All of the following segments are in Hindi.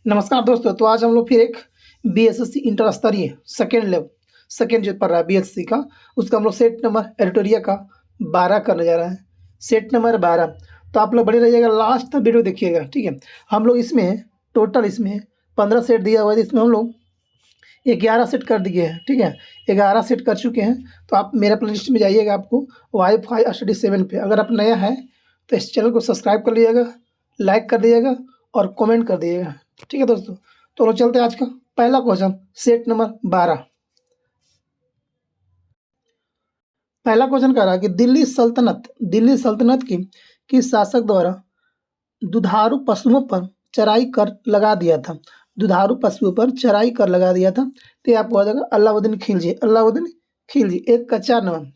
नमस्कार दोस्तों। तो आज हम लोग फिर एक बीएसएससी इंटर स्तरीय सेकेंड जो पढ़ रहा है बीएसएससी का, उसका हम लोग सेट नंबर एडिटोरिया का 12 करने जा रहे हैं। Set number 12। तो आप लोग बने रहिएगा, लास्ट तक वीडियो देखिएगा, ठीक है। हम लोग इसमें टोटल 15 सेट दिया हुआ है, इसमें हम लोग 11 सेट कर दिए हैं, ठीक है। 11 सेट कर चुके हैं। तो आप मेरा प्लेलिस्ट में जाइएगा, आपको वाईफाई स्टडी 7 पे। अगर आप नया है तो इस चैनल को सब्सक्राइब कर लीजिएगा, लाइक कर दीजिएगा और कमेंट कर दीजिएगा, ठीक है दोस्तों। तो लोग चलते हैं आज का पहला क्वेश्चन, सेट नंबर 12। पहला क्वेश्चन कह रहा है कि दिल्ली सल्तनत की शासक द्वारा दुधारू पशुओं पर चराई कर लगा दिया था। दुधारू पशुओं पर चराई कर लगा दिया था। तो ये आपको आ जाएगा अलाउद्दीन खिलजी। एक का 4 नंबर।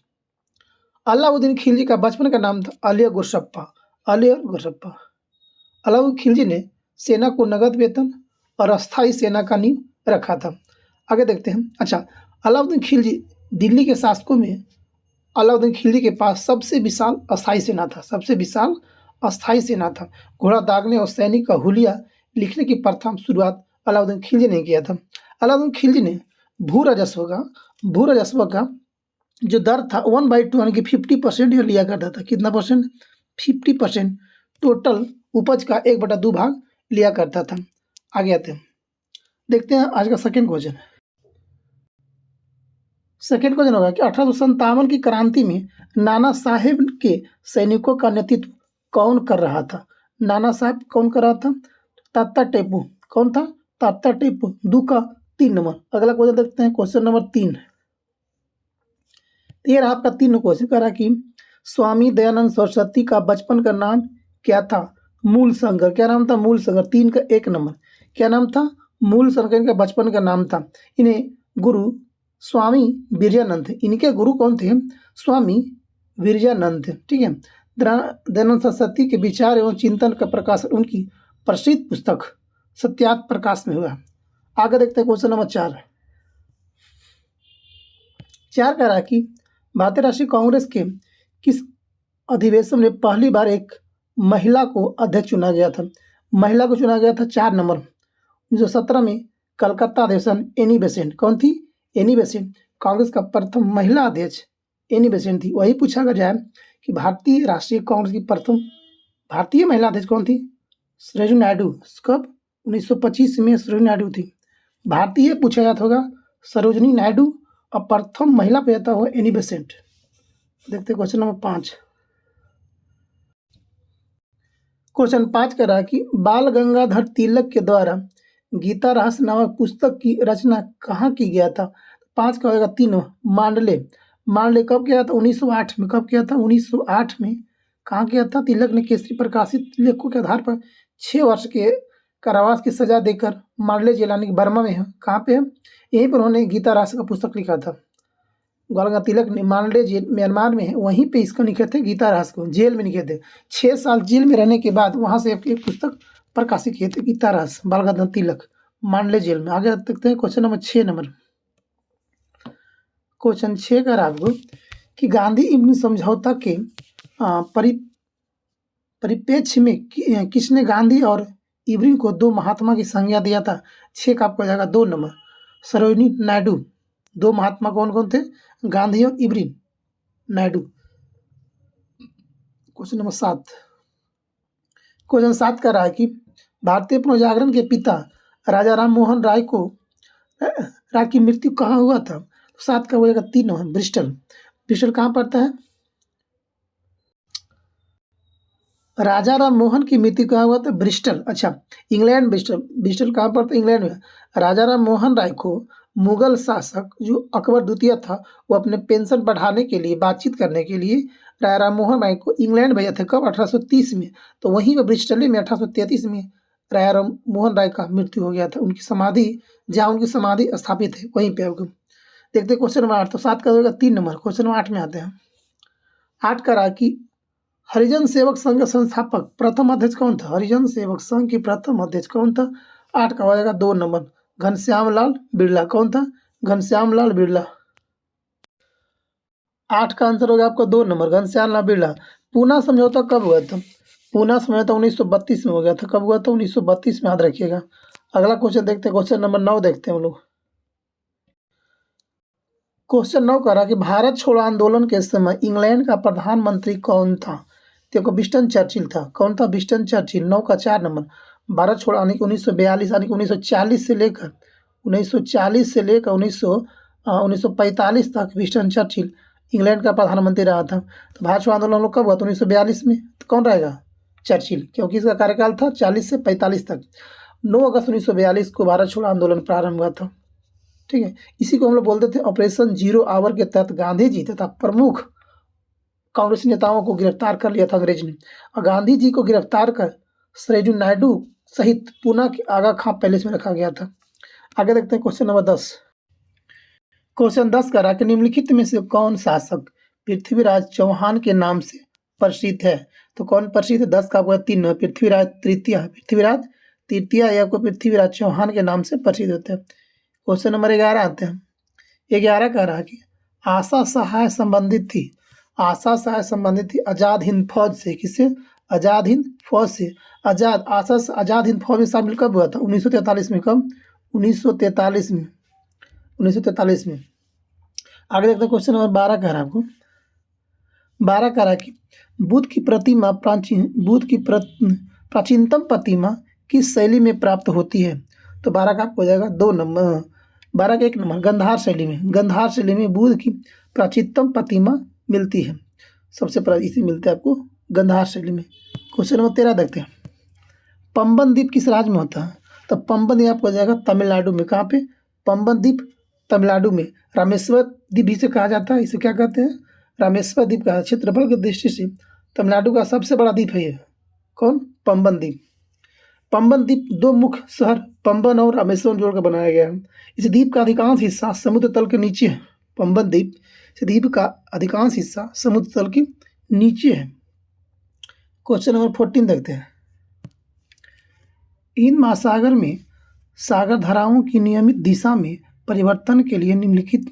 अलाउद्दीन खिलजी का बचपन का नाम था अली गुरसप्पा। अलाउद्दीन खिलजी ने सेना को नगद वेतन और अस्थायी सेना का नींव रखा था। आगे देखते हैं। अच्छा, अलाउद्दीन खिलजी दिल्ली के शासकों में अलाउद्दीन खिलजी के पास सबसे विशाल अस्थायी सेना था। घोड़ा दागने और सैनिक का हुलिया लिखने की प्रथम शुरुआत अलाउद्दीन खिलजी ने किया था। अलाउद्दीन खिलजी ने भू राजस्व का जो दर था 1/2 यानी कि 50% यह लिया करता था। कितना परसेंट? 50% टोटल उपज का 1/2 भाग लिया करता था। आगे आते हैं, देखते हैं आज का सेकंड क्वेश्चन होगा कि 1857 की क्रांति में नाना साहेब के सैनिकों का नेतृत्व कौन कर रहा था? नाना साहब कौन कर रहा था? तात्या टेपू। कौन था? तात्या टेपू। 2 का 3 नंबर। अगला क्वेश्चन देखते हैं, क्वेश्चन नंबर 3। ये रहा आपका 3 क्वेश्चन। कह रहा कि स्वामी दयानंद सरस्वती का बचपन का नाम क्या था? मूल शंकर। क्या नाम था? मूल शंकर। 3 का 1 नंबर। क्या नाम था? मूल शंकर। इनका बचपन का नाम था। इन्हें गुरु स्वामी विरजानंद थे। इनके गुरु कौन थे? स्वामी विरजानंद थे, ठीक है। दयानंद सरस्वती के विचार एवं चिंतन का प्रकाशन उनकी प्रसिद्ध पुस्तक सत्यार्थ प्रकाश में हुआ। आगे देखते हैं क्वेश्चन नंबर 4 कह रहा है कि भारतीय राष्ट्रीय कांग्रेस के किस अधिवेशन में पहली बार एक महिला को अध्यक्ष चुना गया था? महिला को चुना गया था 4 नंबर। 1917 में कलकत्ता अधिवेशन एनी बेसेंट। कौन थी? Annie Besant. कांग्रेस का प्रथम महिला अध्यक्ष एनी बेसेंट थी। वही पूछा जाए कि भारतीय राष्ट्रीय कांग्रेस की प्रथम भारतीय महिला अध्यक्ष कौन थी? सरोजिनी नायडू। कब? 1925 में सरोजिनी नायडू थी। भारतीय पूछा जाता होगा सरोजिनी नायडू और प्रथम महिला पे जाता हुआ एनी बेसेंट। देखते हैं क्वेश्चन नंबर 5। क्वेश्चन 5 कह रहा है कि बाल गंगाधर तिलक के द्वारा गीता रहस्य नामक पुस्तक की रचना कहाँ की गया था? 5 का होगा 3। मांडले कब किया था? 1908 में। कब किया था? 1908 में। कहाँ किया था? तिलक ने केसरी प्रकाशित लेखों के आधार पर 6 वर्ष के कारावास की सजा देकर मांडले जेल यानी बर्मा में है। कहाँ पे है? यहीं पर उन्होंने गीता रहस्य का पुस्तक लिखा था। गंगाधर तिलक ने मांडले जेल म्यांमार में है, वहीं पे इसको लिखे थे गीता रहस्य को। जेल में लिखे थे। 6 साल जेल में रहने के बाद वहाँ से एक पुस्तक प्रकाशित किए थे, गीता रहस्य, बाल गंगाधर तिलक, मांडले जेल में। आगे देखते हैं क्वेश्चन नंबर 6 नंबर। क्वेश्चन 6 का आपको कि गांधी इब्न समझौता के परिप्रेक्ष्य में किसने गांधी और इब्रिन को 2 महात्मा की संज्ञा दिया था? 6 का आपको जाएगा 2 नंबर। सरोजिनी नायडू। 2 महात्मा कौन कौन थे? गांधी और इब्रिन नायडू। Question number 7। क्वेश्चन 7 का रहा है कि भारतीय पुनर्जागरण के पिता राजा राम मोहन राय की मृत्यु कहाँ हुआ था? 7 का होगा 3 नंबर। ब्रिस्टल कहाँ पड़ता है? राजा राम मोहन की मृत्यु कहाँ हुआ था? ब्रिस्टल। अच्छा, इंग्लैंड। ब्रिस्टल कहाँ पड़ता है? इंग्लैंड में। राजा राम मोहन राय को मुगल शासक जो अकबर द्वितीय था, वो अपने पेंशन बढ़ाने के लिए, बातचीत करने के लिए राजा राम मोहन राय को इंग्लैंड भेजा था। कब? 1830 में। तो वहीं पर ब्रिस्टल में 1833 में राजा राम मोहन राय का मृत्यु हो गया था। उनकी समाधि, जहाँ उनकी समाधि स्थापित है, वहीं पर होगा। देखते हैं क्वेश्चन नंबर 8। तो 7 का होगा 3 नंबर। क्वेश्चन नंबर 8 में आते हैं। 8 का रहा कि हरिजन सेवक संघ का संस्थापक प्रथम अध्यक्ष कौन था? हरिजन सेवक संघ की प्रथम अध्यक्ष कौन था? 8 का हो जाएगा 2 नंबर। घनश्याम लाल बिरला। कौन था? घनश्याम लाल बिरला। 8 का आंसर हो गया आपका 2 नंबर, घनश्याम लाल बिरला। पूना समझौता कब हुआ था? पूना समझौता 1932 में हो गया था। कब हुआ था? 1932 में, याद रखिएगा। अगला क्वेश्चन देखते हैं, क्वेश्चन नंबर 9 देखते हैं हम लोग। क्वेश्चन 9 कह रहा कि भारत छोड़ो आंदोलन के समय इंग्लैंड का प्रधानमंत्री कौन था? देखो विंस्टन चर्चिल था। कौन था? Winston Churchill. 9 का 4 नंबर। भारत छोड़ो यानी कि 1942 यानी कि 1940 से लेकर 1940 से लेकर 1945 तक विंस्टन चर्चिल इंग्लैंड का प्रधानमंत्री रहा था। तो भारत छोड़ो आंदोलन हम लोग कब हुआ? तो 1942 में। तो कौन रहेगा? चर्चिल, क्योंकि इसका कार्यकाल था 40 से 45 तक। 9 अगस्त 1942 को भारत छोड़ो आंदोलन प्रारंभ हुआ था। ठीक है, इसी को हम लोग बोलते थे ऑपरेशन जीरो आवर के तहत गांधी जी तथा प्रमुख कांग्रेस नेताओं को गिरफ्तार कर लिया था अंग्रेज ने, और गांधी जी को गिरफ्तार कर सरोजिनी नायडू सहित पुणे के आगा खां पैलेस में रखा गया था। आगे देखते हैं क्वेश्चन नंबर 10। क्वेश्चन 10 कह रहा है कि निम्नलिखित में से कौन शासक पृथ्वीराज चौहान के नाम से प्रसिद्ध है? तो कौन प्रसिद्ध है? 10 का आपको 3 पृथ्वीराज तृतीय या आपको पृथ्वीराज चौहान के नाम से प्रसिद्ध होते हैं। क्वेश्चन नंबर 11 आते हैं। 11 कह रहा है कि आशा सहाय संबंधित थी आजाद हिंद फौज से। किससे? आजाद हिंद फौज से। आजाद हिंद फौज में शामिल कब हुआ था? 1943 में। कब? 1943 में। 1943 में। आगे देखते हैं क्वेश्चन नंबर 12 कह रहा है आपको। 12 कह रहा है कि बुद्ध की प्राचीनतम प्रतिमा किस शैली में प्राप्त होती है? तो 12 का आपको हो जाएगा 2 नंबर। 12 का 1 नंबर गंधार शैली में बुद्ध की प्राचीनतम प्रतिमा मिलती है। सबसे इसी मिलते हैं आपको गंधार शैली में। क्वेश्चन नंबर 13 देखते हैं। पंबन द्वीप किस राज्य में होता है? तो पंबन द्वीप आपको हो जाएगा तमिलनाडु में। कहाँ पे? पंबन द्वीप तमिलनाडु में। रामेश्वर द्वीप इसे कहा जाता है। इसे क्या कहते हैं? रामेश्वर द्वीप का। क्षेत्रफल की दृष्टि से तमिलनाडु का सबसे बड़ा द्वीप है ये। कौन? पंबन द्वीप। पंबन द्वीप 2 मुख्य शहर पंबन और रामेश्वरम जोड़कर बनाया गया है। इस द्वीप का अधिकांश हिस्सा समुद्र तल के नीचे है। पंबन द्वीप का अधिकांश हिस्सा समुद्र तल के नीचे है। क्वेश्चन नंबर 14 देखते हैं। हिंद महासागर में सागर धाराओं की नियमित दिशा में परिवर्तन के लिए निम्नलिखित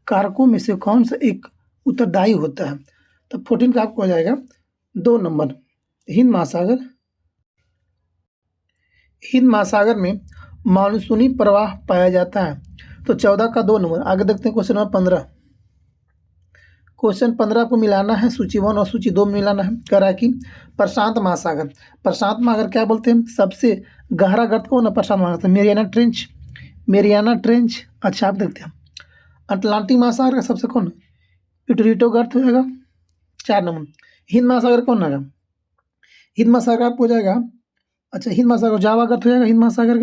कारकों में से कौन सा एक उत्तरदायी होता है? तो 14 का आपको हो जाएगा 2 नंबर। हिंद महासागर में मानसूनी प्रवाह पाया जाता है। तो 14 का 2 नंबर। आगे देखते हैं क्वेश्चन नंबर 15। क्वेश्चन 15 को मिलाना है, सूची 1 और सूची 2 में मिलाना है। कह रहा है कि प्रशांत महासागर क्या बोलते हैं? सबसे गहरा गर्त कौन है? प्रशांत महासागर। Mariana trench. अच्छा, आप देखते हैं अटलांटिक महासागर का सबसे कौन? पिटरीटो गर्त हो जाएगा 4 नंबर। हिंद महासागर कौन होगा? हिंद महासागर आपको हो जाएगा, अच्छा हिंद महासागर जावा गर्त हो जाएगा। हिंद महासागर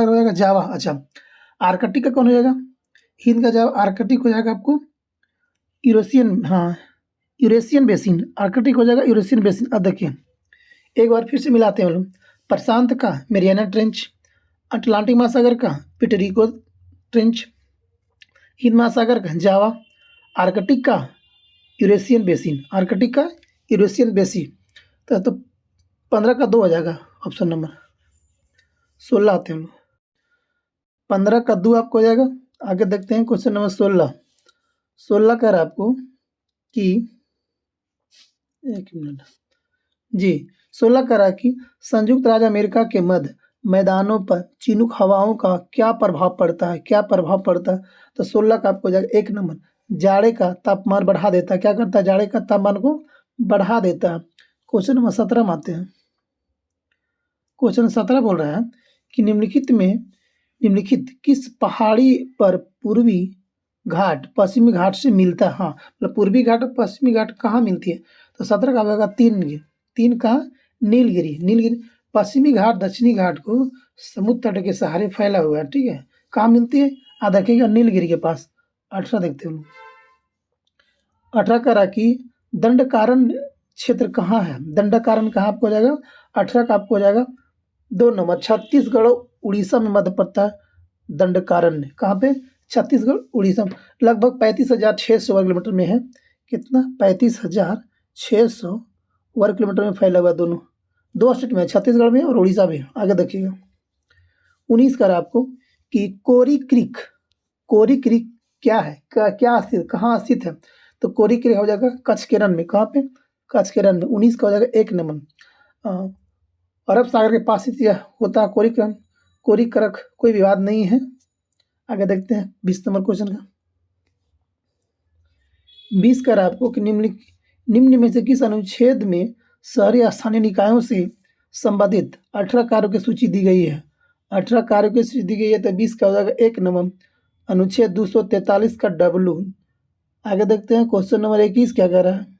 हो जाएगा जावा। अच्छा, आर्कटिक का कौन हो जाएगा? हिंद का जावा आर्कटिक हो जाएगा आपको यूरेशियन बेसिन। आर्कटिक हो जाएगा यूरेशियन बेसिन। अब देखिए एक बार फिर से मिलाते हैं हम लोग। प्रशांत का मेरियाना ट्रेंच, अटलांटिक महासागर का पिटरिको ट्रेंच, हिंद महासागर का जावा, आर्कटिक का यूरेशियन बेसिन। तो 15 का 2 हो जाएगा ऑप्शन नंबर। 16 आते हैं हम लोग। 15 का 2 आपको हो जाएगा। आगे देखते हैं क्वेश्चन नंबर 16 कह रहा है आपको कि 1 मिनट जी। 16 कह रहा है कि संयुक्त राज्य अमेरिका के मध्य मैदानों पर चिनूक हवाओं का क्या प्रभाव पड़ता है? तो 16 का आपको हो जाएगा 1 नंबर। जाड़े का तापमान बढ़ा देता है। क्या करता है? जाड़े का तापमान को बढ़ा देता है। क्वेश्चन नंबर 17 में आते हैं। क्वेश्चन 17 बोल रहा है कि निम्नलिखित किस पहाड़ी पर पूर्वी घाट पश्चिमी घाट से मिलता है? हाँ, मतलब पूर्वी घाट और पश्चिमी घाट कहाँ मिलती है? तो 17 का आएगा 3 का नीलगिरी। पश्चिमी घाट दक्षिणी घाट को समुद्र तट के सहारे फैला हुआ है। ठीक है, कहाँ मिलती है? देखिएगा नीलगिरी के पास। 18 देखते हैं। 18 कह रहा कि दंडकारण्य क्षेत्र कहाँ है? दंडकारण्य कहाँ आपको हो जाएगा? 18 का आपको हो जाएगा 2 नंबर। छत्तीसगढ़ उड़ीसा में मध्य पड़ता है दंडकारण्य। कहाँ पे? छत्तीसगढ़ उड़ीसा। लगभग 35,600 वर्ग किलोमीटर में है। कितना? 35,600 वर्ग किलोमीटर में फैला हुआ। दोनों 2 स्टेट में, छत्तीसगढ़ में और उड़ीसा में। आगे देखिएगा 19 का आपको कि कोरी क्रीक क्या है? क्या स्थित, कहाँ स्थित है? तो कोरी क्रीक हो जाएगा कच्छ के रण में। कहाँ पे? कच्छ के रण में। 19 का हो जाएगा 1 नंबर। अरब सागर के पास स्थित यह होता है कोरिकरक कोई विवाद नहीं है। आगे देखते हैं 20 नंबर क्वेश्चन का। 20 कर आपको कि निम्न में से किस अनुच्छेद में शहरी स्थानीय निकायों से संबंधित 18 कार्यों की सूची दी गई है। 18 कार्यों की सूची दी गई है तो 20 का हो जाएगा 1 नंबर अनुच्छेद 243 का डब्लू। आगे देखते हैं क्वेश्चन नंबर 21 क्या कह रहा है।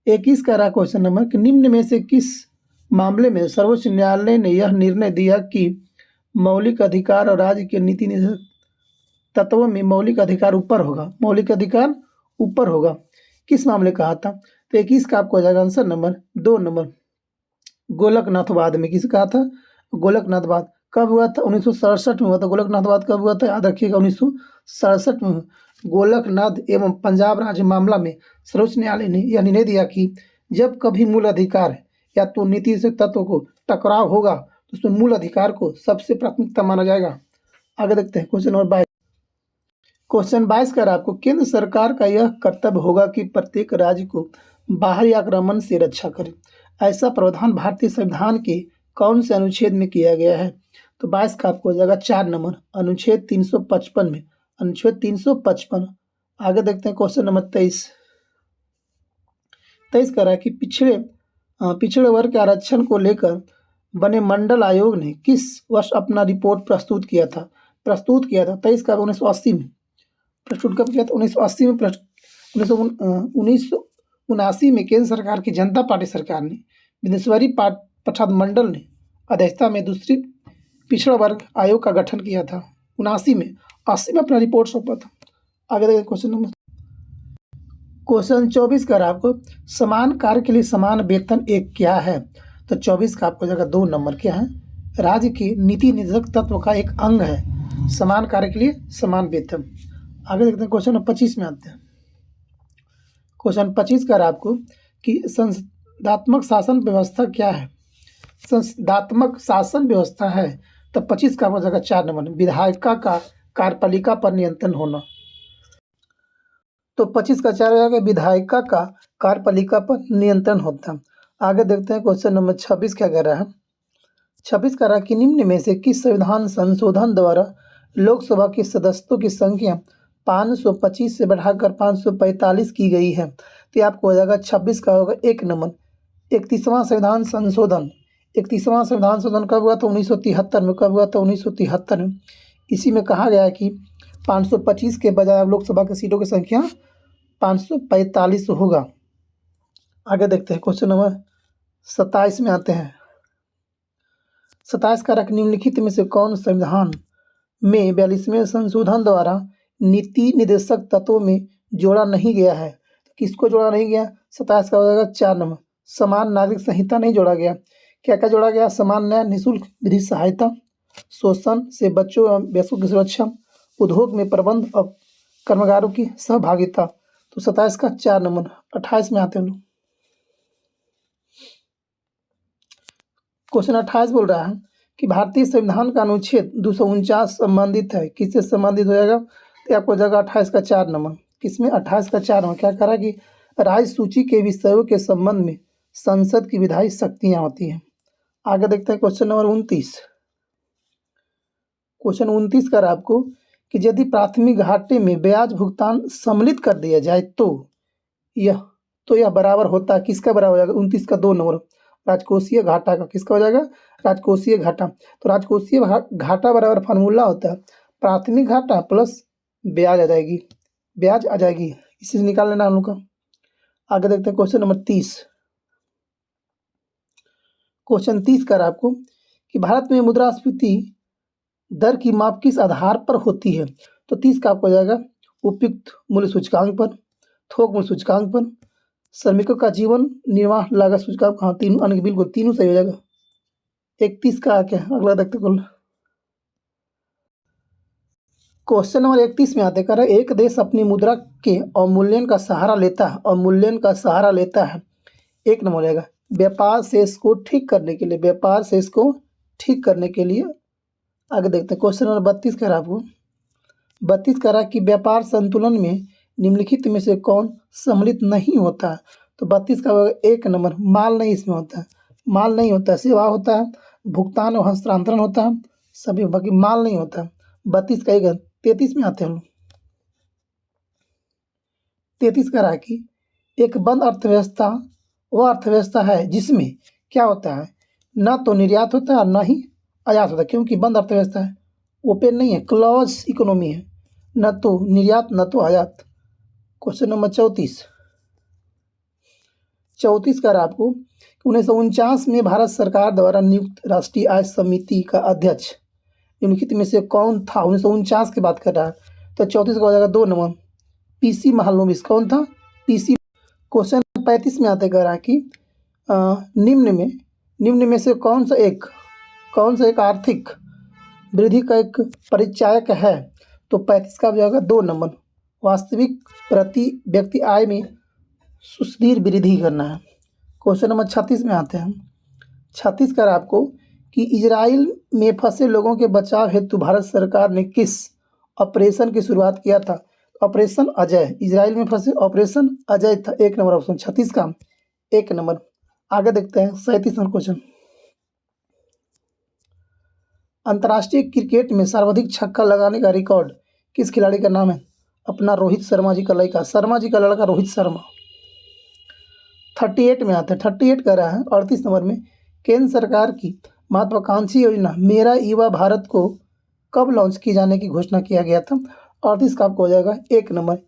21 कह रहा है क्वेश्चन नंबर कि निम्न में से किस मामले में सर्वोच्च न्यायालय ने यह निर्णय दिया कि मौलिक अधिकार और राज्य के नीति निषेध तत्वों में मौलिक अधिकार ऊपर होगा। मौलिक अधिकार ऊपर होगा, किस मामले कहा था। तो 21 का आपको हो जाएगा आंसर नंबर 2 नंबर गोलकनाथवाद में। किस कहा था, गोलकनाथवाद। कब हुआ था, 1967 में हुआ था। गोलकनाथवाद कब हुआ था, याद रखिएगा 1967 में। गोलकनाथ एवं पंजाब राज्य मामला में सर्वोच्च न्यायालय ने यह निर्णय दिया कि जब कभी मूल अधिकार या तो नीति से तत्व को टकराव होगा तो उसमें मूल अधिकार को सबसे प्राथमिकता माना जाएगा। आगे देखते हैं क्वेश्चन नंबर 22। क्वेश्चन 22 कर आपको केंद्र सरकार का यह कर्तव्य होगा कि प्रत्येक राज्य को बाहरी आक्रमण से रक्षा करे। ऐसा प्रावधान भारतीय संविधान के कौन से अनुच्छेद में किया गया है। तो 22 का आपको हो जाएगा 4 नंबर अनुच्छेद 355 में। अनुच्छेद 355। आगे देखते हैं क्वेश्चन नंबर 23। 23 कह रहा है कि पिछड़े वर्ग के आरक्षण को लेकर बने मंडल आयोग ने किस वर्ष अपना रिपोर्ट प्रस्तुत किया था। 23 का 1980 में प्रस्तुत कब किया था, 1980 में। 1979 में केंद्र सरकार की जनता पार्टी सरकार ने बिंदेश्वरी प्रसाद मंडल ने अध्यक्षता में दूसरी पिछड़ा वर्ग आयोग का गठन किया था 79 में। 80 में अपना रिपोर्ट सौंपा था। आगे देखिए क्वेश्चन 24 का आपको समान कार्य के लिए समान वेतन एक क्या है। तो 24 का आपको जगह 2 नंबर क्या है, राज्य की नीति निर्देशक तत्व का एक अंग है समान कार्य के लिए समान वेतन। आगे देखते हैं क्वेश्चन नंबर 25 में आते हैं। क्वेश्चन 25 का आपको कि संसदात्मक शासन व्यवस्था क्या है। संसदात्मक शासन व्यवस्था है तो 25 का हो जाएगा 4 नंबर विधायिका का कार्यपालिका पर नियंत्रण होना। तो 25 का 4 हो जाएगा विधायिका का कार्यपालिका पर नियंत्रण होता है। आगे देखते हैं क्वेश्चन नंबर 26 क्या कह रहा है। 26 कह रहा है कि निम्न में से किस संविधान संशोधन द्वारा लोकसभा के सदस्यों की संख्या 525 से बढ़ाकर 545 की गई है। तो आपको हो जाएगा 26 का होगा 1 नंबर 31वां संविधान संशोधन। 31वां संविधान संशोधन कब हुआ था, 1973 में। कब हुआ था, 1973 में। इसी में कहा गया है कि 525 के बजाय अब लोकसभा की सीटों की संख्या 545 होगा। आगे देखते हैं क्वेश्चन नंबर 27 में आते हैं। 27 का निम्नलिखित में से कौन संविधान में 42वें संशोधन द्वारा नीति निर्देशक तत्वों में जोड़ा नहीं गया है। किसको जोड़ा नहीं गया, 27 का हो जाएगा 4 नंबर समान नागरिक संहिता नहीं जोड़ा गया। क्या क्या जोड़ा गया, समान न्याय, निःशुल्क विधि सहायता, शोषण से बच्चों एवं वयस्कों की सुरक्षा, उद्योग में प्रबंध और कर्मकारों की सहभागिता। तो 27 का 4 नंबर। 28 में आते हैं लोग। क्वेश्चन 28 बोल रहा है कि भारतीय संविधान का अनुच्छेद 249 संबंधित है, किससे संबंधित हो जाएगा। तो आपको जगह 28 का 4 नंबर। किसमें, 28 का 4 नंबर। क्या कह रहा है कि राज्य सूची के विषयों के संबंध में संसद की विधायी शक्तियां होती हैं। आगे देखते हैं क्वेश्चन नंबर 29। क्वेश्चन 29 कर आपको कि यदि प्राथमिक घाटे में ब्याज भुगतान सम्मिलित कर दिया जाए तो यह बराबर होता है, किसका बराबर हो जाएगा, 29 का 2 नंबर राजकोषीय घाटा का। किसका हो जाएगा, राजकोषीय घाटा। तो राजकोषीय घाटा बराबर फार्मूला होता है प्राथमिक घाटा प्लस ब्याज आ जाएगी, इसी से निकाल लेना हम लोग का। आगे देखते हैं क्वेश्चन नंबर 30। क्वेश्चन 30 कर आपको कि भारत में मुद्रास्फीति दर की माप किस आधार पर होती है। तो 30 का आपको हो जाएगा उपयुक्त मूल्य सूचकांक पर, थोक मूल्य सूचकांक पर, श्रमिकों का जीवन निर्वाह लागत सूचकांक। हाँ, तीनों बिल्कुल तीनों सही हो जाएगा। 31 का क्या, अगला देखते कुल। क्वेश्चन नंबर 31 में आते कर एक देश अपनी मुद्रा के अवमूल्यन का सहारा लेता है। 1 नंबर रहेगा व्यापार शेष को ठीक करने के लिए। आगे देखते हैं क्वेश्चन नंबर 32 कह रहा आपको 32 कह रहा कि व्यापार संतुलन में निम्नलिखित में से कौन सम्मिलित नहीं होता। तो 32 का होगा 1 नंबर। माल नहीं इसमें होता है, माल नहीं होता है, सेवा होता है, भुगतान और हस्तांतरण होता है सभी, बाकी माल नहीं होता है। 32 का 1। 33 में आते हैं हम लोग। 33 कह रहा है कि एक बंद अर्थव्यवस्था वह अर्थव्यवस्था है जिसमें क्या होता है, न तो निर्यात होता है और न ही आयात होता है, क्योंकि बंद अर्थव्यवस्था है, ओपन नहीं है, क्लोज इकोनॉमी है, न तो निर्यात न तो आयात। Question number 34। 34 कह रहा है आपको 1949 में भारत सरकार द्वारा नियुक्त राष्ट्रीय आय समिति का अध्यक्ष निम्नलिखित में से कौन था। 1949 की बात कर रहा है, तो 34 का हो जाएगा 2 नंबर, पीसी महालनोबिस। कौन था? पीसी। क्वेश्चन 35 में आते कह रहा है कि निम्न में से कौन सा एक आर्थिक वृद्धि का एक परिचायक है। तो 35 का हो जाएगा 2 नंबर, वास्तविक प्रति व्यक्ति आय में सुस्थिर वृद्धि करना है। क्वेश्चन नंबर 36 में आते हैं। 36 कर आपको कि इजराइल में फंसे लोगों के बचाव हेतु भारत सरकार ने किस ऑपरेशन की शुरुआत किया था। ऑपरेशन अजय। इजराइल में फंसे ऑपरेशन अजय था। 1 नंबर ऑप्शन 36 का 1 नंबर। आगे देखते हैं 37 नंबर क्वेश्चन। अंतर्राष्ट्रीय क्रिकेट में सर्वाधिक छक्का लगाने का रिकॉर्ड किस खिलाड़ी का नाम है। अपना रोहित शर्मा जी का लड़का रोहित शर्मा। 38 में आता है। 38 कर रहा है 38 नंबर में केंद्र सरकार की महत्वाकांक्षी योजना मेरा युवा भारत को कब लॉन्च किए जाने की घोषणा किया गया था। 38 का आपको हो जाएगा 1 नंबर,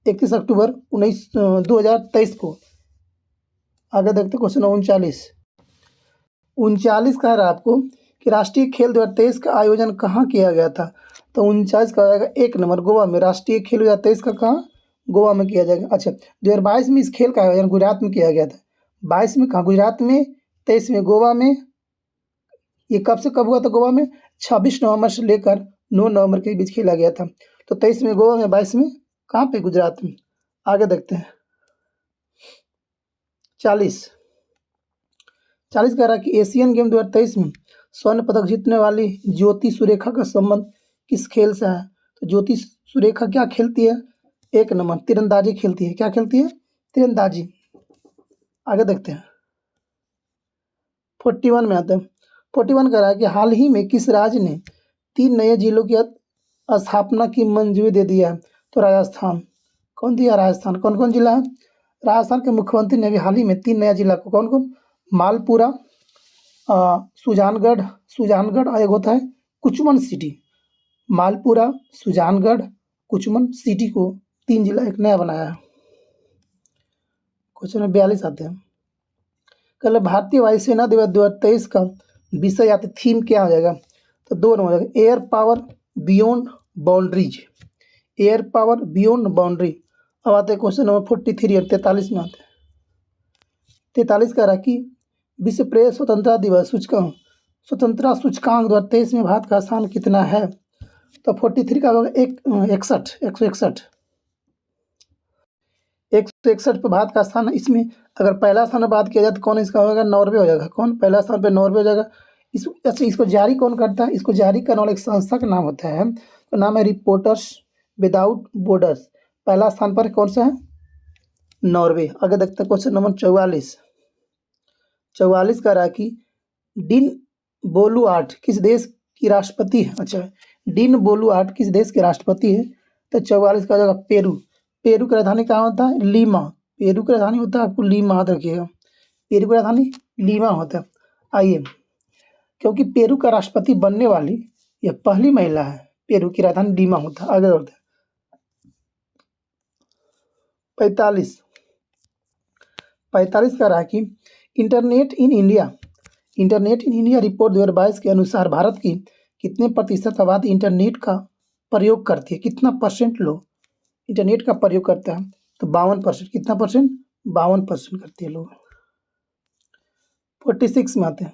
31 अक्टूबर 2023 को। आगे देखते क्वेश्चन 39 कह रहा है आपको कि राष्ट्रीय खेल 2023 का आयोजन कहाँ किया गया था। तो 39 का हो जाएगा 1 नंबर, गोवा में। राष्ट्रीय खेल 2023 का कहाँ? गोवा में किया जाएगा। अच्छा, 2022 में इस खेल का आयोजन गुजरात में किया गया था। 22 में कहाँ? गुजरात में। 23 में गोवा में। ये कब से कब हुआ था गोवा में? 26 नवंबर से लेकर 9 नवंबर के बीच खेला गया था। तो 23 में गोवा में, 22 में कहाँ पे? गुजरात में। आगे देखते हैं 40 कह रहा है कि एशियन गेम 2023 में स्वर्ण पदक जीतने वाली ज्योति सुरेखा का संबंध किस खेल से है। तो ज्योति सुरेखा क्या खेलती है? 1 नंबर, तीरंदाजी खेलती है। क्या खेलती है? तीरंदाजी। आगे देखते हैं 41 में आते हैं। 41 कह रहा है कि हाल ही में किस राज्य ने 3 नए जिलों की स्थापना की मंजूरी दे दिया है। तो राजस्थान। कौन दिया? राजस्थान। कौन कौन जिला है? राजस्थान के मुख्यमंत्री ने अभी हाल ही में 3 नया जिला को, कौन कौन? मालपुरा, सुजानगढ़ और एक होता है कुचमन सिटी। मालपुरा, सुजानगढ़, कुचमन सिटी को 3 जिला एक नया बनाया है। क्वेश्चन 42 आते हैं। कल भारतीय वायुसेना दिवस 2023 का विषय या थीम क्या हो जाएगा। तो 2 नंबर हो जाएगा, air power beyond boundaries. Air power beyond boundary. अब आते हैं क्वेश्चन नंबर 43 और 43 में आते हैं। 43 का रहा कि विश्व प्रेस स्वतंत्रता दिवस स्वतंत्रता सूचकांक 2023 में भारत का स्थान कितना है। तो 43 का होगा 161 पर भारत का स्थान है। इसमें अगर पहला स्थान पर बात किया जाए तो कौन इसका होगा? नॉर्वे हो जाएगा। कौन पहला स्थान पे? नॉर्वे हो जाएगा। अच्छा, इसको जारी कौन करता है? इसको जारी करने वाला एक संस्था का नाम होता है, तो नाम है रिपोर्टर्स विदाउट बॉर्डर्स। पहला स्थान पर कौन सा है? नॉर्वे। आगे देखते हैं क्वेश्चन नंबर 44 का रहा कि डिन बोलुआर्ट किस देश की राष्ट्रपति है। अच्छा, डिन बोलुआर्ट किस देश के राष्ट्रपति है। तो 44 का जगह पेरू। पेरू की राजधानी कहाँ होता है? लीमा। पेरू की राजधानी होता है, आपको लीमा याद रखिएगा। पेरू की राजधानी लीमा होता है। आइए, क्योंकि पेरू का राष्ट्रपति बनने वाली यह पहली महिला है। पेरू की राजधानी लीमा होता है। आगे बढ़ते हैं 45 का रहा कि इंटरनेट इन इंडिया रिपोर्ट 2022 के अनुसार भारत की कितने प्रतिशत आबादी इंटरनेट का प्रयोग करती है। कितना परसेंट लोग इंटरनेट का प्रयोग करता है। तो 52%। कितना परसेंट? 52% करती है लोग। 46 में आते हैं।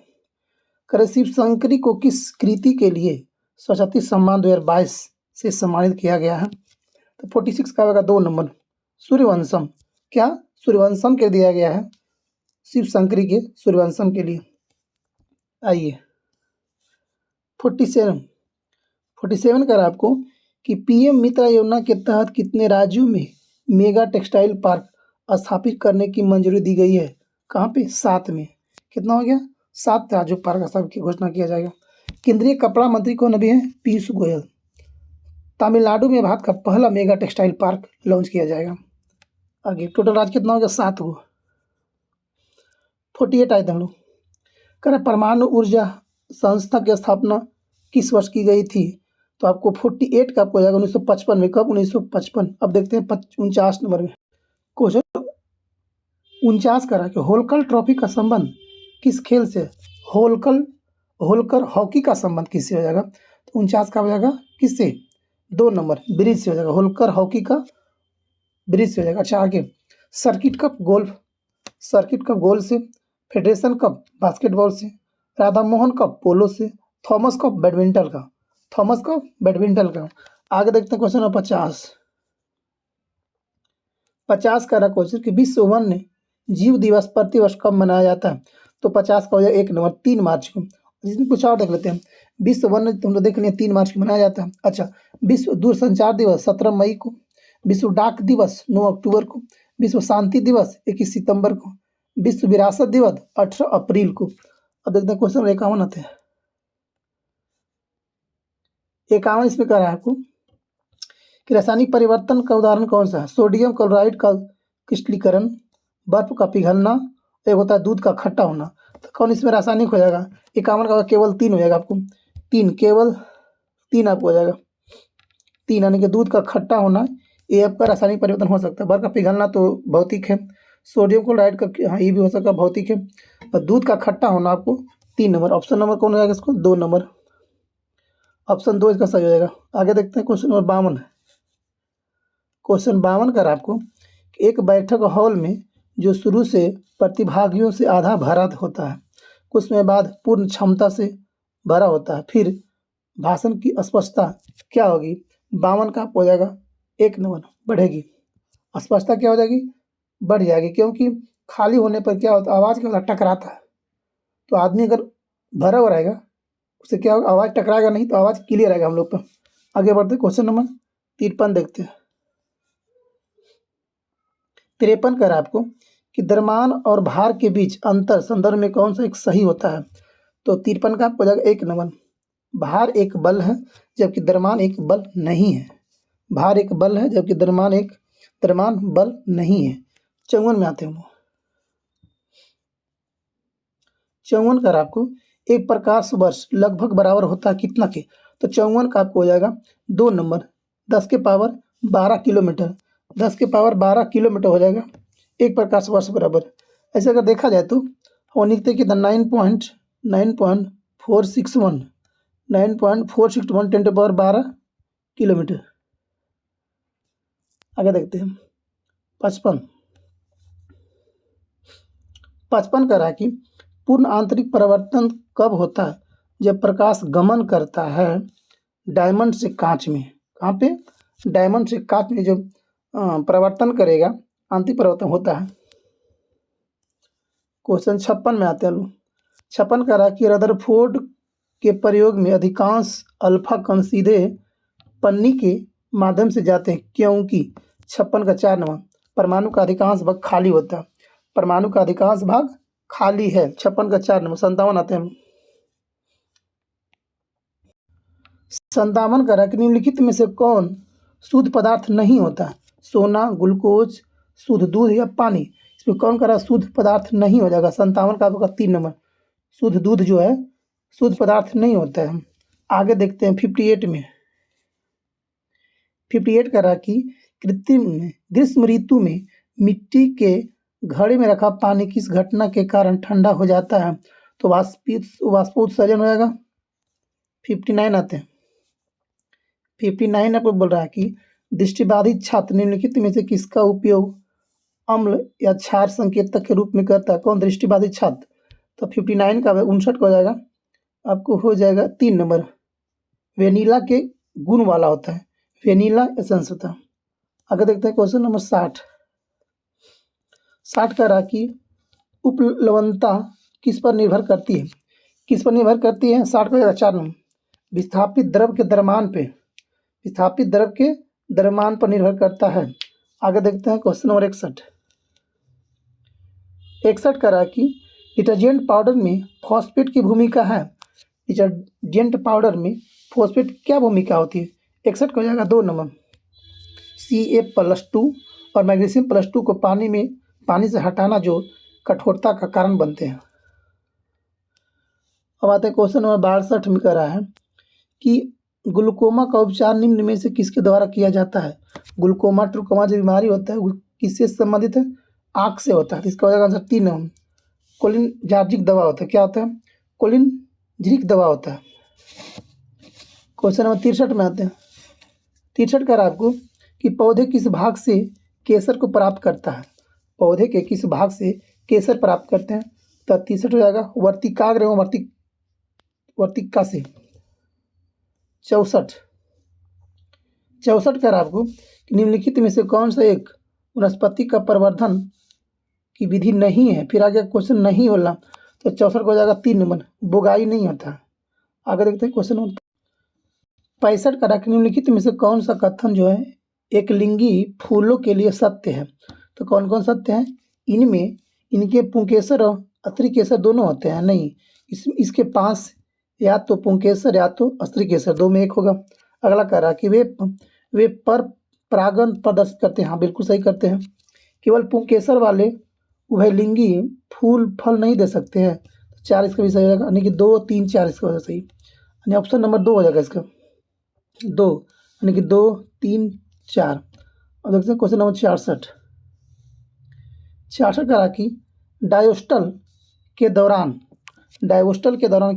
करे शिव शंकरी को किस कृति के लिए सरस्वती सम्मान 2022 से सम्मानित किया गया है। तो 46 का होगा 2 नंबर, सूर्यवंशम। क्या? सूर्यवंशम के दिया गया है शिव शंकरी के सूर्यवंशम के लिए। आइए 47 कर आपको कि पीएम मित्रा योजना के तहत कितने राज्यों में मेगा टेक्सटाइल पार्क स्थापित करने की मंजूरी दी गई है। कहाँ पे? 7 में। कितना हो गया? 7 राज्यों पार्क स्थापित की घोषणा किया जाएगा। केंद्रीय कपड़ा मंत्री कौन अभी हैं? पीयूष गोयल। तमिलनाडु में भारत का पहला मेगा टेक्सटाइल पार्क लॉन्च किया जाएगा। आगे टोटल राज्य कितना हो गया? 7 गो। 48 आए थे हम लोग। कह रहे परमाणु ऊर्जा संस्था की स्थापना किस वर्ष की गई थी? तो आपको 48 का आपको हो जाएगा 1955 में। कब? 1955। अब देखते हैं 49 नंबर में क्वेश्चन। 49 करा कि होलकर ट्रॉफी का संबंध किस खेल से? होलकर हॉकी का संबंध किससे हो जाएगा? तो 49 का हो जाएगा किससे? 2 नंबर ब्रिज से हो जाएगा। होलकर हॉकी का ब्रिज से हो जाएगा। अच्छा आगे सर्किट कप गोल से, फेडरेशन कप बास्केटबॉल से, राधा मोहन कप पोलो से, थॉमस कप बैडमिंटन का। आगे देखते हैं क्वेश्चन नंबर 50 का रहा क्वेश्चन कि विश्व वन्य जीव दिवस प्रतिवर्ष कब मनाया जाता है? तो 50 का हो जाएगा 1 नंबर 3 मार्च को। इसमें कुछ और देख लेते हैं। विश्व वन्य तुम लोग देख लिया 3 मार्च को मनाया जाता है। अच्छा विश्व दूरसंचार दिवस 17 मई को, विश्व डाक दिवस 9 अक्टूबर को, विश्व शांति दिवस 21 सितंबर को, विश्व विरासत दिवस 18 अप्रैल को। अब देखते हैं क्वेश्चन 51 आते हैं। 51 इसमें कह रहा है आपको कि रासायनिक परिवर्तन का उदाहरण कौन सा है? सोडियम क्लोराइड का क्रिस्टलीकरण, बर्फ का पिघलना, एक होता है दूध का खट्टा होना। तो कौन इसमें रासायनिक हो जाएगा? 51 का केवल 3 हो जाएगा आपको। 3 केवल 3 आपको हो जाएगा। 3 यानी कि दूध का खट्टा होना ये आपका रासायनिक परिवर्तन हो सकता है। बर्फ का पिघलना तो भौतिक है। सोडियम क्लोराइड का हाँ ये भी हो सकता है भौतिक है। और दूध का खट्टा होना आपको 3 नंबर। ऑप्शन नंबर कौन हो जाएगा इसको? 2 नंबर। ऑप्शन 2 इसका सही हो जाएगा। आगे देखते हैं क्वेश्चन नंबर 52। क्वेश्चन 52 कर आपको एक बैठक हॉल में जो शुरू से प्रतिभागियों से आधा भरा होता है, कुछ समय बाद पूर्ण क्षमता से भरा होता है, फिर भाषण की स्पष्टता क्या होगी? 52 का हो जाएगा 1 नंबर बढ़ेगी। स्पष्टता क्या हो जाएगी? बढ़ जाएगी, क्योंकि खाली होने पर क्या होता है? आवाज़ क्या होता है? टकराता है। तो आदमी अगर भरा हुआ रहेगा उससे क्या होगा? आवाज़ टकराएगा नहीं, तो आवाज़ क्लियर आएगा हम लोग पर। आगे बढ़ते क्वेश्चन नंबर 53 देखते हैं। 53 कर आपको कि द्रव्यमान और भार के बीच अंतर संदर्भ में कौन सा एक सही होता है? तो 53 का आपको हो जाएगा 1 नंबर। भार एक बल है जबकि द्रव्यमान एक बल नहीं है। भार एक बल है जबकि द्रव्यमान बल नहीं है। 54 में आते हैं। 54 कर आपको एक प्रकाश वर्ष लगभग बराबर होता है कितना के? तो 54 का आपको हो जाएगा 2 नंबर 10 के पावर 12 किलोमीटर। 10 के पावर 12 किलोमीटर हो जाएगा एक प्रकाश वर्ष बराबर। ऐसे अगर देखा जाए तो हम लिखते हैं कि 9.461 10 टू पावर 12 किलोमीटर। आगे देखते हैं 55 कह रहा है कि पूर्ण आंतरिक परिवर्तन कब होता है? जब प्रकाश गमन करता है डायमंड से कांच में। कहाँ पे? डायमंड से कांच में जो परिवर्तन करेगा आंतरिक परिवर्तन होता है। क्वेश्चन 56 में आते हैं लोग। 56 कह रहा है कि रदरफोर्ड के प्रयोग में अधिकांश अल्फा कण सीधे पन्नी के माध्यम से जाते हैं क्योंकि 56 का 4 नंबर परमाणु का अधिकांश भाग खाली होता है। परमाणु का अधिकांश भाग खाली है। 56 का 4 नंबर। 57 आते हैं। 57 का निम्नलिखित में से कौन शुद्ध पदार्थ नहीं होता? सोना, ग्लूकोज, शुद्ध दूध या पानी। इसमें कौन कह रहा शुद्ध पदार्थ नहीं हो जाएगा? 57 का आपका 3 नंबर शुद्ध दूध जो है शुद्ध पदार्थ नहीं होता है। आगे देखते हैं 58 में। 58 कह रहा कि कृत्रिम ग्रीष्म ऋतु में मिट्टी के घड़े में रखा पानी किस घटना के कारण ठंडा हो जाता है? तो वाष्पोत्सर्जन हो जाएगा। 59 आते हैं। 59 आपको बोल रहा है कि दृष्टिबाधित छात्र निम्नलिखित में से किसका उपयोग अम्ल या क्षार संकेतक के रूप में करता है? कौन? दृष्टिबाधित छात्र। तो 59 का 59 हो जाएगा आपको हो जाएगा 3 नंबर वेनिला के गुण वाला होता है। वेनिला एसेंस होता है। आगे देखते हैं क्वेश्चन नंबर 60। 60 का रहा कि उपलवनता किस पर निर्भर करती है? किस पर निर्भर करती है? 60 का 4 नंबर विस्थापित द्रव के द्रव्यमान पे। विस्थापित द्रव के द्रव्यमान पर निर्भर करता है। आगे देखते हैं क्वेश्चन नंबर 61। 61 करा कि डिटर्जेंट पाउडर में फॉस्फेट की भूमिका है। डिटर्जेंट पाउडर में फॉस्फेट की क्या भूमिका होती है? 61 का हो जाएगा 2 नंबर। Ca+2 और मैग्नीशियम+2 को पानी से हटाना जो कठोरता का कारण बनते हैं। अब आते हैं क्वेश्चन नंबर 62 में करा है कि ग्लूकोमा का उपचार निम्न में से किसके द्वारा किया जाता है? ग्लूकोमा ट्रूकोमा जो बीमारी होता है वो किससे संबंधित है? आँख से होता है। तो इसका हो जाएगा आंसर 3 नंबर। कोलिनर्जिक दवा होता है। क्या होता है? कोलिनर्जिक दवा होता है। क्वेश्चन नंबर 63 में आते हैं। 63 कह रहा है आपको कि पौधे किस भाग से केसर को प्राप्त करता है? पौधे के किस भाग से केसर प्राप्त करते हैं? तो 63 हो जाएगा वर्तिकाग्र एवं वर्तिका से। 64 कह रहा है आपको कि निम्नलिखित में से कौन सा एक वनस्पति का प्रवर्धन की विधि नहीं है? फिर आगे क्वेश्चन नहीं होला तो 64 को हो जाएगा 3 नंबर। बोगाई नहीं होता। आगे देखते हैं क्वेश्चन नंबर 65 कह रहा है कि निम्नलिखित में से कौन सा कथन जो है एक लिंगी फूलों के लिए सत्य है? तो कौन कौन सत्य है? इनके पुंकेसर और स्त्रीकेसर दोनों होते हैं। नहीं, इसके पास या तो पुंकेसर या तो स्त्रीकेसर, दो में एक होगा। अगला कह रहा है कि वे पर परागण प्रदर्शित करते हैं। हाँ, बिल्कुल सही करते हैं। केवल पुंकेसर वाले उभयलिंगी फूल फल नहीं दे सकते हैं। 4 इसका भी सही हो जाएगा, यानी कि 2, 3, 4 इसका हो सही, यानी ऑप्शन नंबर 2 हो जाएगा इसका। 2 यानी कि 2, 3, 4। और देखते हैं क्वेश्चन नंबर 66 कह रहा कि डायोस्टल के दौरान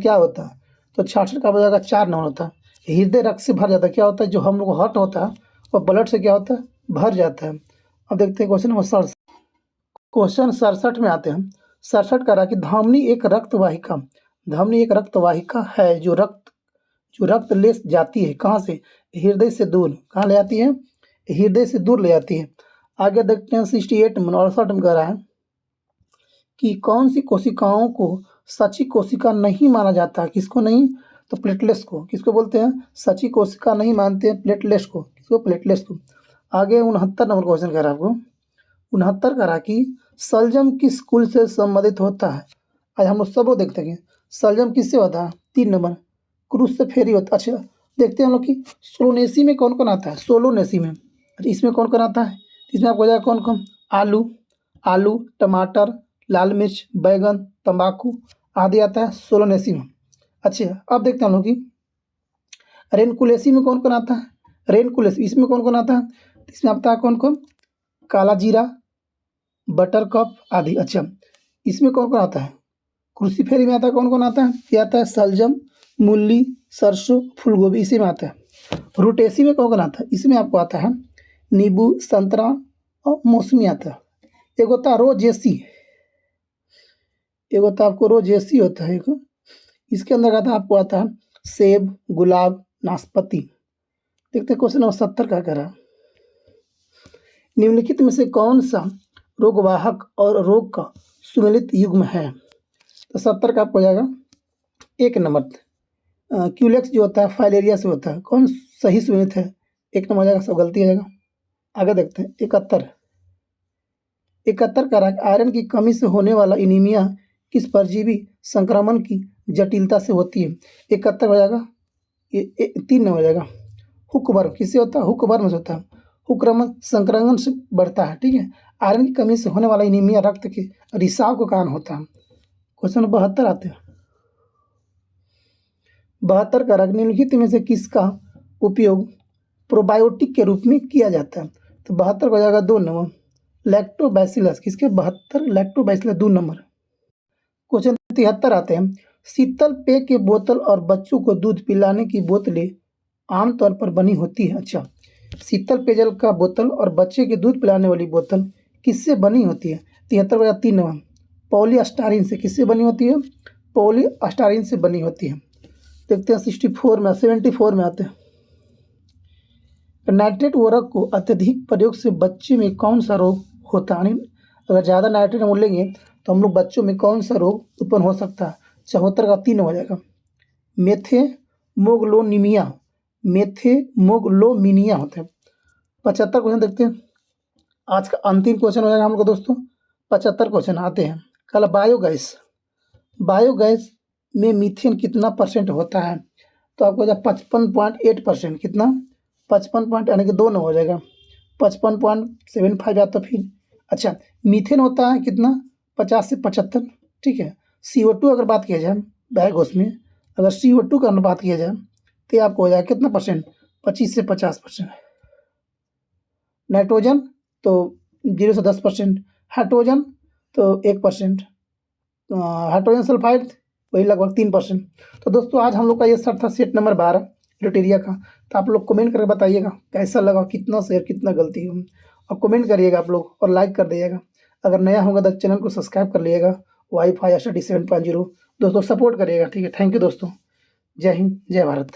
क्या होता है? तो 66 का हो जाएगा 4 नंबर होता है। हृदय रक्त से भर जाता है। क्या होता है? जो हम लोग हार्ट होता है और ब्लड से क्या होता है? भर जाता है। अब देखते हैं क्वेश्चन नंबर 67। क्वेश्चन 67 में आते हैं। 67 कह रहा कि धमनी एक रक्त वाहिका है जो रक्त ले जाती है। कहाँ से? हृदय से दूर। कहाँ ले जाती है? हृदय से दूर ले जाती है। आगे देखते हैं 68 में 68 में कह रहा है कि कौन सी कोशिकाओं को सच्ची कोशिका नहीं माना जाता? किसको नहीं? तो प्लेटलेट्स को। किसको बोलते हैं? सच्ची कोशिका नहीं मानते हैं प्लेटलेट्स को। किसको? प्लेटलेट्स को। आगे 69 नंबर क्वेश्चन कह रहा है आपको। 69 कह रहा कि सलजम किस कुल से संबंधित होता है? आज हम लोग सब लोग देखते हैं सलजम किससे होता है? 3 नंबर क्रूस से फेरी होता है। अच्छा, देखते हैं हम लोग कि सोलोनेसी में कौन कौन आता है? सोलोनेसी में इसमें कौन कौन आता है? इसमें आपको जाएगा कौन कौन? आलू, टमाटर, लाल मिर्च, बैगन, तंबाकू आदि आता है सोलोनेसी में। अच्छा, अब देखते हैं हम लोग कि रेनकुलेसी में कौन कौन आता है? रेनकुलेसी इसमें कौन कौन आता है? इसमें आता है कौन कौन? काला जीरा, बटरकप आदि। अच्छा, इसमें कौन कौन आता है? क्रूसीफेरी में आता है कौन कौन आता है? ये आता है सलजम, मूली, सरसों, फूलगोभी, इसी में आता है। रूटेसी में कौन कौन आता है? इसमें आपको आता है नींबू, संतरा और मौसमी आता है। एक होता है रोजेसी, एक होता है आपको रोजेसी होता है एक। इसके अंदर आपको आता है सेब, गुलाब, नाशपाती। देखते हैं क्वेश्चन नंबर 70 का कह रहा है निम्नलिखित में से कौन सा रोगवाहक और रोग का सुमेलित युग्म है? तो 70 का आपको हो जाएगा 1 नंबर क्यूलेक्स जो होता है फाइलेरिया से होता है। कौन सही सुमेलित है? 1 नंबर हो जाएगा, सब गलती हो जाएगा। आगे देखते हैं 71 का आयरन की कमी से होने वाला एनीमिया किस परजीवी संक्रमण की जटिलता से होती है? 71 हो जाएगा, 3 नंबर हो जाएगा। हुकवर्म किससे होता है? हुकवर्म से होता है। हुकवर्म संक्रमण से बढ़ता है। ठीक है, आयरन की कमी से होने वाला एनीमिया रक्त के रिसाव के कारण होता है। क्वेश्चन 72 आते हैं। 72 का निम्नलिखित में से किसका उपयोग प्रोबायोटिक के रूप में किया जाता है? तो 72 हो जाएगा 2 नंबर लैक्टोबैसिलस। किसके? 72 लैक्टोबैसिलस 2 नंबर। क्वेश्चन 73 आते हैं। शीतल पेय की बोतल और बच्चों को दूध पिलाने की बोतलें आमतौर पर बनी होती है। अच्छा, शीतल पेयजल का बोतल और बच्चे के दूध पिलाने वाली बोतल किससे बनी होती है? 73 बजा 3 नंबर पॉलीस्टारीन से। किससे बनी होती है? पॉलीस्टारीन से बनी होती है। देखते हैं 74 में आते हैं। नाइट्रेट उर्वरक को अत्यधिक प्रयोग से बच्चे में कौन सा रोग होता है? अगर ज़्यादा नाइट्रेट हम लेंगे तो हम लोग बच्चों में कौन सा रोग उत्पन्न हो सकता है? 74 का 3 हो जाएगा मेथेमोग्लोमिनिया होता है। 75 क्वेश्चन देखते हैं। आज का अंतिम क्वेश्चन हो जाएगा हम लोग दोस्तों। 75 क्वेश्चन आते हैं। कल बायोगैस, बायोगैस में मीथेन कितना परसेंट होता है? तो आपको हो जाए 55.8%। कितना? 55 पॉइंट यानी कि 2 हो जाएगा, 55.75 या तो फिर अच्छा मीथेन होता है कितना? 50 से 75। ठीक है। CO2 अगर बात किया जाए बायोगैस में, अगर CO2 का बात किया जाए तो ये आपको हो जाएगा कितना परसेंट? 25 से 50%। नाइट्रोजन तो 0 से 10%। हाइड्रोजन तो 1%। हाइड्रोजन सल्फाइड वही लगभग 3%। तो दोस्तों आज हम लोग का ये सर था सेट नंबर 12 क्राइटेरिया का। तो आप लोग कमेंट करके बताइएगा कैसा लगा, कितना सही कितना गलती हो, और कमेंट करिएगा आप लोग और लाइक कर दीजिएगा। अगर नया होगा तो चैनल को सब्सक्राइब कर लीजिएगा। वाईफाई स्टडी 7.0 दोस्तों सपोर्ट करिएगा। ठीक है, थैंक यू दोस्तों। जय हिंद, जय भारत।